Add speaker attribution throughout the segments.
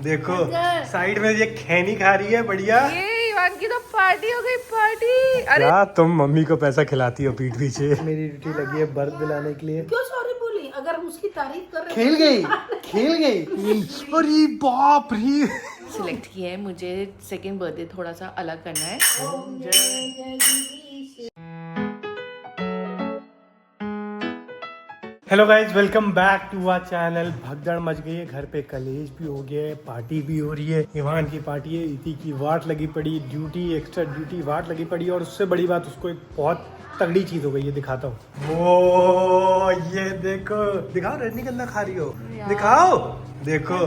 Speaker 1: देखो साइड में ये खैनी खा रही है बढ़िया।
Speaker 2: ये इवान की तो पार्टी हो गई पार्टी। अरे
Speaker 1: क्या तुम मम्मी को पैसा खिलाती हो पीठ पीछे। मेरी ड्यूटी लगी है बर्फ दिलाने के लिए।
Speaker 3: क्यों सॉरी बोली? अगर हम उसकी तारीफ कर रहे
Speaker 1: खेल गई खेल गई। अरे बाप रे।
Speaker 2: सिलेक्ट किया है, मुझे सेकंड बर्थडे थोड़ा सा अलग करना है।
Speaker 1: Hello guys, welcome back to our channel. भगदड़ मच गई है, घर पे कलेश भी हो गया है, पार्टी भी हो रही है। इवान की पार्टी है, इति की वाट लगी पड़ी, ड्यूटी एक्स्ट्रा ड्यूटी वाट लगी पड़ी। और उससे बड़ी बात, उसको एक बहुत तगड़ी चीज हो गई है, दिखाता हूँ। वो ये देखो, दिखाओ रजनीगंधा खा रही हो, दिखाओ। देखो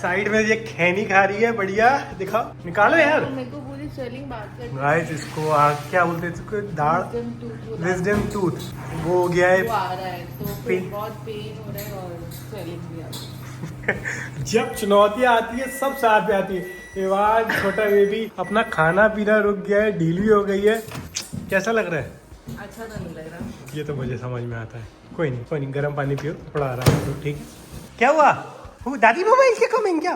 Speaker 1: साइड में ये खैनी खा रही है बढ़िया, दिखाओ, निकालो यार।
Speaker 2: मेरे को पूरी स्वेलिंग बात कर
Speaker 1: गाइस इसको क्या बोलते हैं इसको, दाढ़ विजडम टूथ वो हो गया है।
Speaker 2: आ रहा है तो फिर बहुत पेन हो रहा है और स्वेलिंग भी आ रही है।
Speaker 1: जब चुनौतियां आती है सब साथ में आती है। इवान छोटा बेबी अपना खाना पीना रुक गया है, ढीली हो गई है। कैसा लग रहा है?
Speaker 2: अच्छा तो नहीं लग रहा।
Speaker 1: ये तो मुझे समझ में आता है। कोई नहीं, गर्म पानी पियो, थोड़ा आराम करो, ठीक है। क्या हुआ? वो दादी मोबाइल के कमेंगे क्या?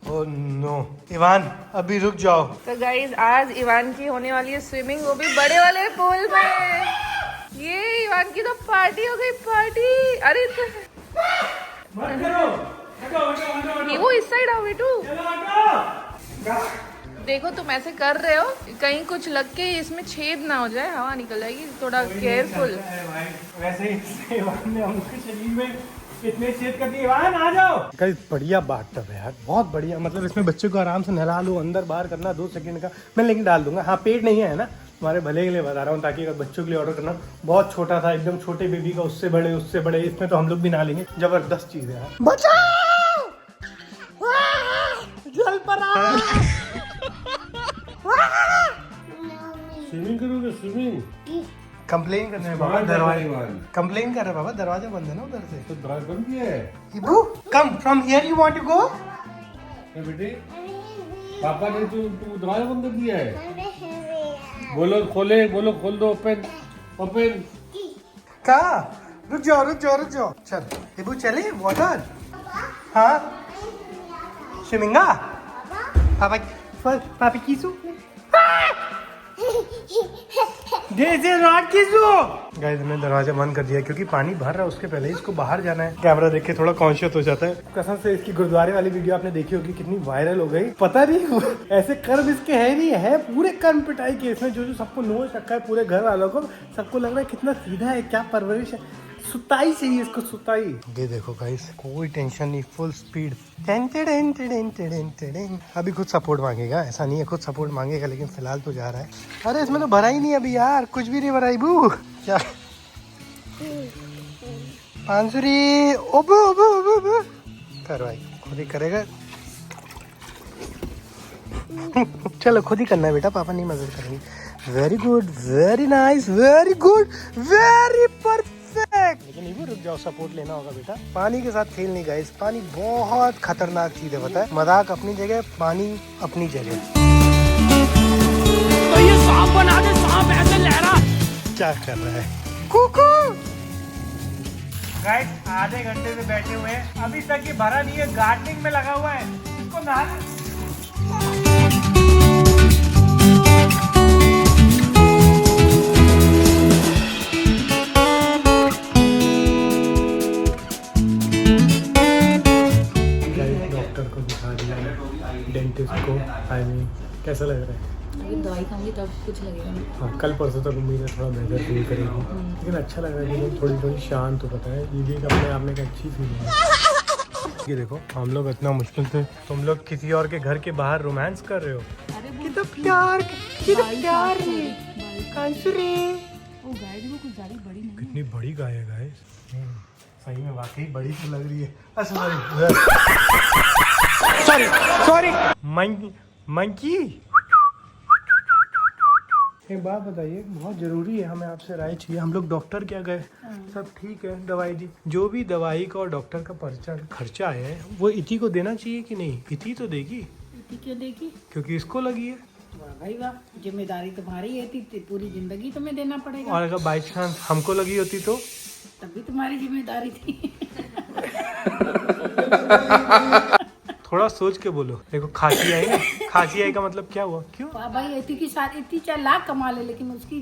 Speaker 1: ओह नो इवान, अभी रुक जाओ।
Speaker 2: तो गाइज आज इवान की होने वाली है स्विमिंग, वो भी बड़े वाले पूल में। ये इवान की तो पार्टी हो गई पार्टी। अरे
Speaker 1: मत करो, हटो,
Speaker 2: ये वो इस साइड आओ बेटू। देखो तुम ऐसे कर रहे हो, कहीं कुछ लग के इसमें छेद ना हो जाए, हवा निकल जाएगी, थोड़ा केयरफुल।
Speaker 1: वैसे ही इवान ने हमके शरीर में इतने छेद कर दिए। इवान आ जाओ। गाइस बढ़िया बाथटब है यार, बहुत बढ़िया। मतलब इसमें बच्चे को आराम से नहला लो, अंदर बाहर करना 2 सेकंड का मैं लेकिन डाल दूंगा। हाँ पेट नहीं है ना, तुम्हारे भले के लिए बता रहा हूँ, ताकि अगर बच्चों के लिए ऑर्डर करना। बहुत छोटा था एकदम, छोटे बेबी का, उससे बड़े, इसमें तो हम लोग भी नहा लेंगे। जबरदस्त चीज है यार। बचाओ, जल पड़ा। स्विमिंग करोगे? स्विमिंग कंप्लेन करने में बाबा, दरवाजा कंप्लेन कर रहे बाबा, दरवाजा बंद है ना उधर से।
Speaker 4: तो दरवाजा बंद किया है।
Speaker 1: इबू come from here, you want to go?
Speaker 4: बेटे पापा ने तू दरवाजा बंद कर दिया है। बोलो खोले, बोलो खोल दो, ओपन ओपन।
Speaker 1: कहा? रुक जाओ। चल इबू चले वाटर। हाँ स्विमिंगा पापा, पापी किसू गाइस हमने दरवाजा बंद कर दिया क्योंकि पानी भर रहा है, उसके पहले ही इसको बाहर जाना है। कैमरा देख के थोड़ा कॉन्शियस हो जाता है। कसम से इसकी गुरुद्वारे वाली वीडियो आपने देखी होगी, कितनी वायरल हो गई। पता नहीं ऐसे कर्म इसके है नहीं है, पूरे कर्म पिटाई के इसमें जो सबको नोच रखा है, पूरे घर वालों को, सबको लग रहा है कितना सीधा है, क्या परवरिश है। सुताई चाहिए इसको, सुताई। ये देखो गाइस, कोई टेंशन नहीं, फुल स्पीड। अभी खुद सपोर्ट मांगेगा, ऐसा नहीं है, खुद सपोर्ट मांगेगा, लेकिन फिलहाल तो जा रहा है। अरे इसमें तो भरा ही नहीं अभी यार, कुछ भी नहीं भरा बू। क्या पांसुरी ओबो कर भाई, खुद ही करेगा। चलो खुद ही करना है बेटा, पापा नहीं मदद करेंगे। Very good, very nice, very good, very perfect. लेकिन ये भी रुक जाओ, सपोर्ट लेना होगा बेटा। पानी के साथ खेल नहीं गाइस, पानी बहुत खतरनाक चीज है, पता है। मजाक अपनी जगह, पानी अपनी जगह। तो ये सांप बना दे, सांप ऐसे लहरा। क्या कर रहा है कुकू? गाइस आधे घंटे से बैठे हुए हैं, अभी तक ये भरा नहीं है, गार्डनिंग में लगा हुआ है। इसको नहा डेंटिस्ट को। आई मीन कैसा लग रहा है?
Speaker 2: अभी दवाई खाऊंगी तब कुछ लगेगा।
Speaker 1: हाँ कल परसों तक उम्मीद है थोड़ा बेहतर फील करेगी, लेकिन अच्छा लग रहा है कि थोड़ी शांत हो, पता है। ये भी अपने आप में एक अच्छी फीलिंग है। ये देखो हम लोग इतना मुश्किल से, तुम लोग किसी और के घर के बाहर रोमांस कर रहे हो। कितना प्यार, कितनी बड़ी गाय है गाइस, सही में वाकई बड़ी तो लग रही है। Sorry monkey. एक बात बताइए, बहुत जरूरी है, हमें आपसे राय चाहिए। हम लोग डॉक्टर क्या गए, सब ठीक है, दवाई दी, जो भी दवाई का और डॉक्टर का खर्चा है वो इति को देना चाहिए कि नहीं? इति तो देगी।
Speaker 3: इति क्यों देगी?
Speaker 1: क्योंकि इसको लगी है।
Speaker 3: वाह भाई वाह, जिम्मेदारी तुम्हारी है, पूरी जिंदगी तुम्हें देना पड़ेगा।
Speaker 1: और अगर बाई चांस हमको लगी होती तो
Speaker 3: तब भी तुम्हारी जिम्मेदारी थी।
Speaker 1: थोड़ा सोच के बोलो। देखो खांसी आई ना, खांसी आई का मतलब क्या हुआ? क्यों?
Speaker 3: भाई इतनी सारी इतनी चाहे लाख कमा ले, लेकिन उसकी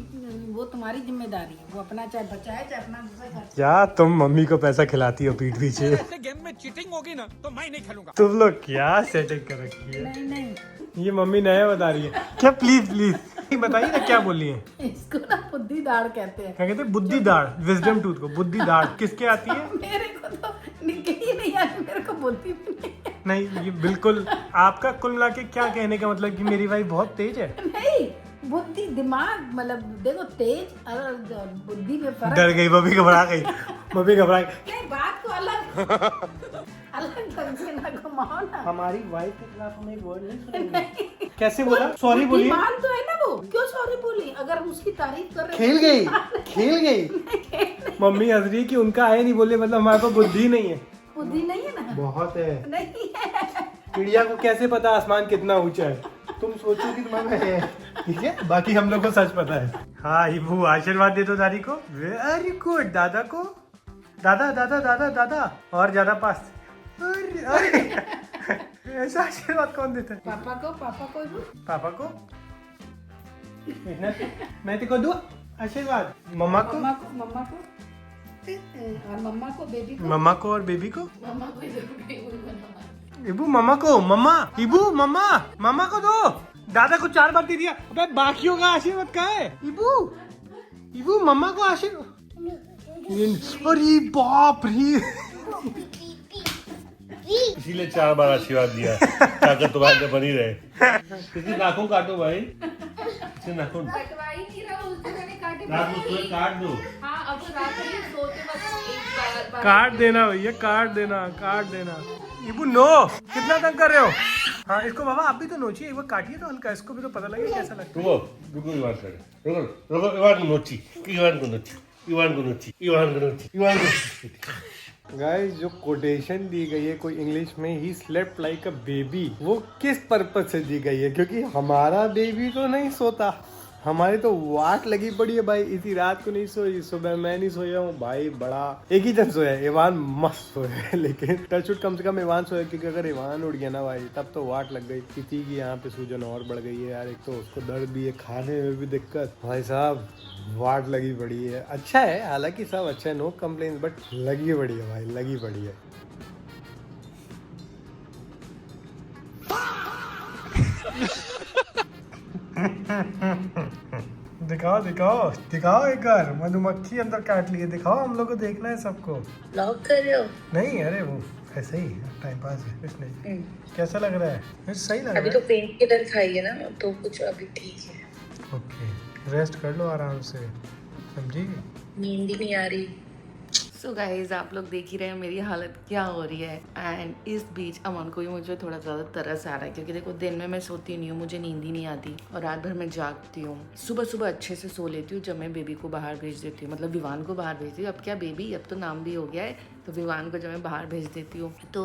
Speaker 3: वो तुम्हारी जिम्मेदारी है। वो अपना चाहे बचाए चाहे अपना दूसरा खर्च।
Speaker 1: क्या तुम मम्मी को पैसा खिलाती हो पीठ पीछे?
Speaker 5: गेम में चीटिंग होगी ना तो मैं नहीं खेलूंगा।
Speaker 1: तुम लोग क्या सेटिंग कर रखी है?
Speaker 3: नहीं
Speaker 1: ये मम्मी नया बता रही है क्या? प्लीज प्लीज बताइए ना क्या बोल रही है?
Speaker 3: इसको ना बुद्धि दाढ़ कहते हैं।
Speaker 1: क्या कहते हैं? बुद्धि दाढ़, विजडम टूथ को बुद्धि दाढ़ किसके आती है?
Speaker 3: मेरे को तो निकल ही नहीं आती, मेरे को बुद्धि भी नहीं।
Speaker 1: नहीं, ये बिल्कुल आपका कुल मिला के क्या कहने का मतलब कि मेरी वाइफ बहुत तेज है?
Speaker 3: नहीं, बुद्धि दिमाग मतलब देखो तेज और बुद्धि में फर्क।
Speaker 1: डर गई मम्मी, घबरा गई मम्मी, घबरा गई।
Speaker 3: नहीं, बात को अलग अलग ढंग से ना घुमाओ ना।
Speaker 1: हमारी वाइफ के खिलाफ हम एक वर्ड नहीं सुनेंगे। कैसे बोला? सॉरी बोलिए।
Speaker 3: बुद्धिमान तो है ना वो, क्यों सॉरी बोली? अगर उसकी तारीफ कर रहे
Speaker 1: खेल गई, खेल गई। मम्मी हंस रही कि उनका है नहीं बोले मतलब हमारे पास बुद्धि नहीं है।
Speaker 3: बुद्धि नहीं है ना?
Speaker 1: बहुत है।
Speaker 3: नहीं है।
Speaker 1: चिड़िया को कैसे पता आसमान कितना ऊंचा है? तुम सोचो कि तुम्हारा है, ठीक है? बाकी हम लोग को सच पता है। हाँ इबू, आशीर्वाद दे दो दादी को। Very good. दादा को? दादा दादा दादा दादा और ज्यादा पास। अरे अरे ऐसा आशीर्वाद कौन देता है?
Speaker 3: पापा को
Speaker 1: पापा को मैं तेरे को दूं आशीर्वाद? मम्मा को?
Speaker 3: मम्मा को और मम्मा को बेबी को।
Speaker 1: मम्मा को और बेबी को?
Speaker 3: मम्मा को बेबी
Speaker 1: इबू मम्मा को, मम्मा इबू मम्मा, मम्मा को दो। दादा को 4 बार दे दिया। अबे बाकियों का आशीर्वाद कहाँ है? इबू इबू मम्मा को आशीर्वाद। अरे बाप रे,
Speaker 4: इसीलिए 4 बार आशीर्वाद दिया ताकि तुम्हारे अंदर बनी रहे। किसी नाखून काटो भाई, किसी नाखून
Speaker 2: कटवा ही नहीं रहा, उस दिन मैंने काटे
Speaker 4: नाक में थोड़ा काट दो।
Speaker 2: हाँ, अब तो रात में सोते वक्त एक बार
Speaker 1: काट देना भैया, काट देना, काट देना। इबू नो, कितना तंग कर रहे हो? हाँ इसको बाबा आप भी तो नोचिए, एक बार काटिए तो हल्का, इसको भी तो पता लगे कैसा लगता है।
Speaker 4: रुको इवान करे, रुको इवान को नोची, इवान को नोची, इवान को नोची, इवान को नोची, इवान को नोची।
Speaker 1: गाइस जो कोटेशन दी गई है कोई इंग्लिश में, he slept like a baby, वो किस पर्पज से दी गई है? क्योंकि हमारा बेबी तो नहीं सोता, हमारी तो वाट लगी पड़ी है भाई। इसी रात को नहीं सोई, सुबह मैं नहीं सोया हूँ भाई, बड़ा एक ही जन सोया है, इवान मस्त सोया है। लेकिन टचवुड कम से कम इवान सोया, क्योंकि अगर इवान उड़ गया ना भाई तब तो वाट लग गई। किसी की यहाँ पे सूजन और बढ़ गई है यार, एक तो उसको दर्द भी है, खाने में भी दिक्कत, भाई साहब वाट लगी पड़ी है। अच्छा है, हालांकि सब अच्छा है, नो कंप्लेन, बट लगी पड़ी है भाई, लगी पड़ी है। दिखाओ दिखाओ दिखाओ, एक बार मधुमक्खी अंदर काट लिए, दिखाओ, हम लोग को देखना है सबको।
Speaker 2: लॉक कर रहे हो?
Speaker 1: नहीं अरे वो ऐसे ही टाइम पास है, कुछ नहीं। कैसा लग रहा है? सही लग रहा है।
Speaker 2: अभी तो पेन किलर खाई है ना, तो कुछ अभी ठीक है।
Speaker 1: ओके, रेस्ट कर लो आराम से, समझी?
Speaker 2: नींद ही नहीं आ रही। सो गाइज आप लोग देख ही रहे हैं मेरी हालत क्या हो रही है। एंड इस बीच अमन को भी मुझे थोड़ा ज़्यादा तरस आ रहा है, क्योंकि देखो दिन में मैं सोती नहीं हूँ, मुझे नींद ही नहीं आती और रात भर मैं जागती हूँ। सुबह सुबह अच्छे से सो लेती हूँ जब मैं बेबी को बाहर भेज देती हूँ, मतलब विवान को बाहर भेजती हूँ। अब क्या बेबी, अब तो नाम भी हो गया है, तो विवान को जब मैं बाहर भेज देती हूँ तो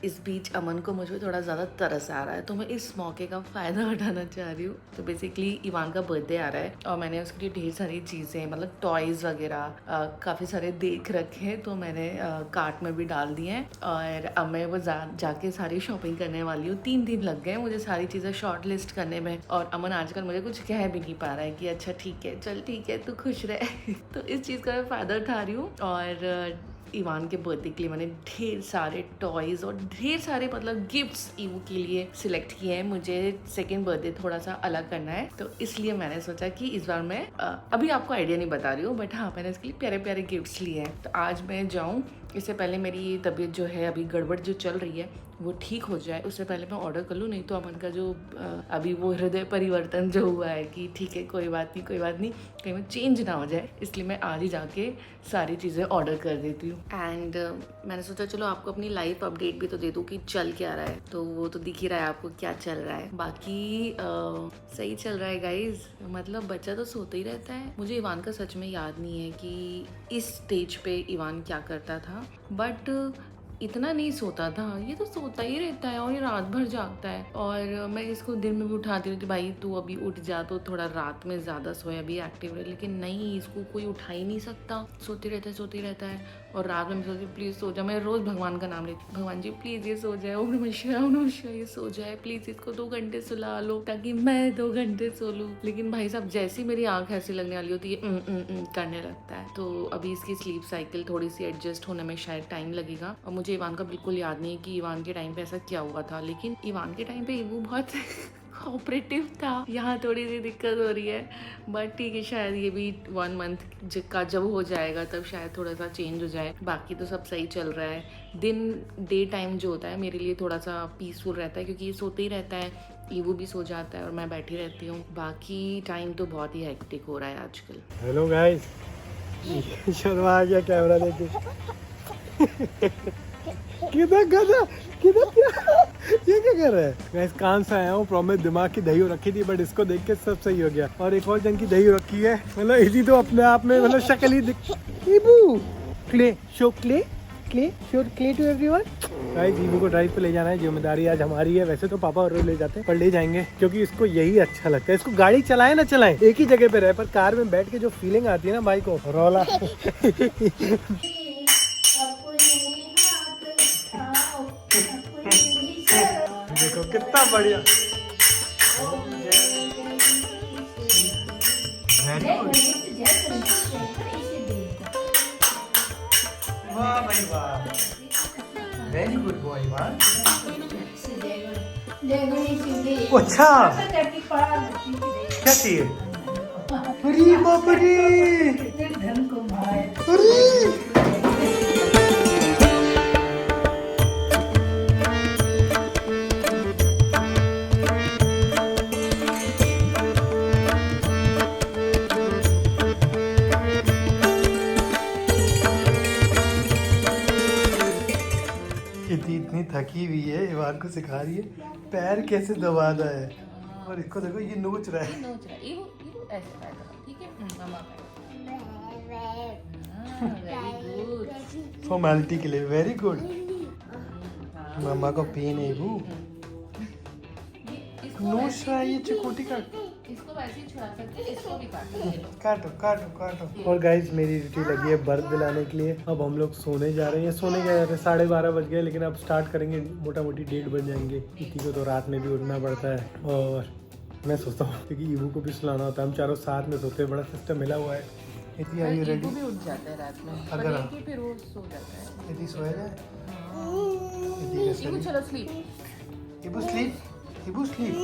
Speaker 2: इस बीच अमन को मुझे थोड़ा ज़्यादा तरस आ रहा है, तो मैं इस मौके का फ़ायदा उठाना चाह रही हूँ। तो बेसिकली इवान का बर्थडे आ रहा है और मैंने उसके लिए ढेर सारी चीज़ें, मतलब टॉयज़ वगैरह काफ़ी सारे देख रखे हैं, तो मैंने कार्ट में भी डाल दिए हैं। और अब मैं वो जाके सारी शॉपिंग करने वाली हूँ। 3 दिन लग गए मुझे सारी चीज़ें शॉर्ट लिस्ट करने में, और अमन आजकल मुझे कुछ कह भी नहीं पा रहा है कि अच्छा ठीक है, चल ठीक है, तू खुश रहे। तो इस चीज़ का मैं फ़ायदा उठा रही हूँ। और इवान के बर्थडे के लिए मैंने ढेर सारे टॉयज़ और ढेर सारे मतलब गिफ्ट्स ईवू के लिए सिलेक्ट किए हैं। मुझे सेकेंड बर्थडे थोड़ा सा अलग करना है, तो इसलिए मैंने सोचा कि इस बार मैं अभी आपको आइडिया नहीं बता रही हूँ, बट हाँ मैंने इसके लिए प्यारे प्यारे गिफ्ट्स लिए हैं। तो आज मैं जाऊँ, इससे पहले मेरी तबीयत जो है अभी गड़बड़ जो चल रही है वो ठीक हो जाए, उससे पहले मैं ऑर्डर कर लूँ। नहीं तो अमन का जो अभी वो हृदय परिवर्तन जो हुआ है कि ठीक है कोई बात नहीं कोई बात नहीं, कहीं में चेंज ना हो जाए, इसलिए मैं आज ही जाके सारी चीज़ें ऑर्डर कर देती हूँ। एंड मैंने सोचा चलो आपको अपनी लाइफ अपडेट भी तो दे दूँ कि चल क्या रहा है, तो वो तो दिख ही रहा है आपको क्या चल रहा है। बाकी सही चल रहा है गाइज, मतलब बच्चा तो सोता ही रहता है। मुझे इवान का सच में याद नहीं है कि इस स्टेज पे इवान क्या करता था, बट इतना नहीं सोता था। ये तो सोता ही रहता है और ये रात भर जागता है, और मैं इसको दिन में भी उठाती हूँ कि भाई तू अभी उठ जा, तो थोड़ा रात में ज़्यादा सोए, अभी एक्टिव रहे, लेकिन नहीं, इसको कोई उठा ही नहीं सकता, सोते रहता है और रात में मैं सोचती प्लीज़ सो जाए। मैं रोज़ भगवान का नाम लेती हूँ, भगवान जी प्लीज़ ये सो जाए, ओम नमः शिवाय, ओम नमः शिवाय, ये सो जाए प्लीज़, इसको 2 घंटे सुला लो ताकि मैं 2 घंटे सो लूँ। लेकिन भाई साहब जैसी मेरी आँख ऐसी लगने वाली होती है करने लगता है। तो अभी इसकी स्लीप साइकिल थोड़ी सी एडजस्ट होने में शायद टाइम लगेगा। और मुझे इवान का बिल्कुल याद नहीं है कि इवान के टाइम पे ऐसा क्या हुआ था, लेकिन इवान के टाइम पे वो बहुत ऑपरेटिव था। यहाँ थोड़ी सी दिक्कत हो रही है, बट ठीक है, शायद ये भी 1 मंथ का जब हो जाएगा तब शायद थोड़ा सा चेंज हो जाए। बाकी तो सब सही चल रहा है। डे टाइम जो होता है मेरे लिए थोड़ा सा पीसफुल रहता है, क्योंकि ये सोते ही रहता है, ईवू भी सो जाता है और मैं बैठी रहती हूँ। बाकी टाइम तो बहुत ही हेक्टिक हो रहा है आजकल।
Speaker 1: हेलो गाइस, शर्मा आ गया कैमरा लेके। किधर ये क्या कर रहा है गाइस? काम से आया हूँ, प्रॉमिस दिमाग की दही हो रखी थी, बट इसको देख के सब सही हो गया। और एक और जन की दही हो रखी है, मतलब इसी तो अपने आप में मतलब शक्ल ही दिख। ईबू क्ले शो क्ले क्ले शो क्ले टू एवरीवन। गाइस ईबू को ड्राइव पे ले जाना है, जिम्मेदारी आज हमारी है। वैसे तो पापा और ले जाते हैं, पर ले जाएंगे क्योंकि इसको यही अच्छा लगता है। इसको गाड़ी चलाए ना चलाए, एक ही जगह पे रहे, पर कार में बैठ के जो फीलिंग आती है ना भाई को, रौला। देखो कितना बढ़िया। वाह भाई वाह, वेरी गुड बॉय। अच्छा क्या चाहिए? अरे बाप रे, अरे इतनी थकी हुई है, इवान को सिखा रही है पैर कैसे दबाना है। और इसको देखो ये नोच रहा है। फॉर्मेलिटी के लिए वेरी गुड। मामा को पेन है वो नोच रहा है। ये चिकोटी का
Speaker 2: इसको वैसे ही छुड़ा सकते हैं, इसको भी
Speaker 1: काटो काटो काटो। और गाइस मेरी ड्यूटी लगी है बर्फ दिलाने के लिए। अब हम लोग सोने जा रहे हैं, सोने गए थे 12:30 बज गए, लेकिन अब स्टार्ट करेंगे, मोटा मोटी 1:30 बज जाएंगे। इसी को तो रात में भी उठना पड़ता है और मैं सोचता हूँ क्योंकि ईबू को भी सुलाना होता है। हम चारों साथ में सोते हैं, बड़ा सिस्टम मिला हुआ है। इतनी आई रेडी
Speaker 2: भी उठ जाता है रात में,
Speaker 1: अगर
Speaker 2: पर एक ही फिर वो सो जाता है।
Speaker 1: इतनी सोया जाए।
Speaker 2: ईबू चलो स्लीप।
Speaker 1: ईबू sleep, ईबू sleep.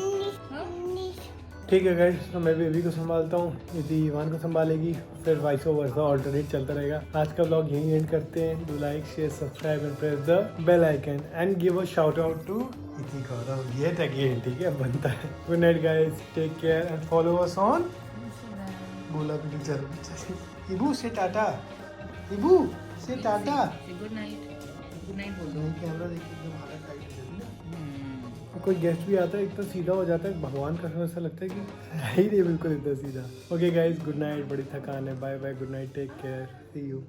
Speaker 1: ठीक है गाइस, तो मैं बेबी को संभालता हूँ, यदि इवान को संभालेगी, फिर वाइस वर्सा ऑल्टरनेट चलता रहेगा। आज का व्लॉग यहीं एंड करते हैं। Do like share subscribe and press the bell icon and give a shout out to इति गौरव येट अगेन। ठीक है, बनता है। Good night guys, take care and follow us on बोला भी चल। इबू से टाटा, इबू से टाटा,
Speaker 2: गुड नाइट बोल दो।
Speaker 1: कैमरा देखिए एकदम हालत टाइट हो जाती है। कोई गेस्ट भी आता है इतना सीधा हो जाता है, भगवान का ऐसा लगता है कि है ही नहीं बिल्कुल इतना सीधा। ओके गाइस, गुड नाइट, बड़ी थकान है। Bye bye, good night, take care, see you.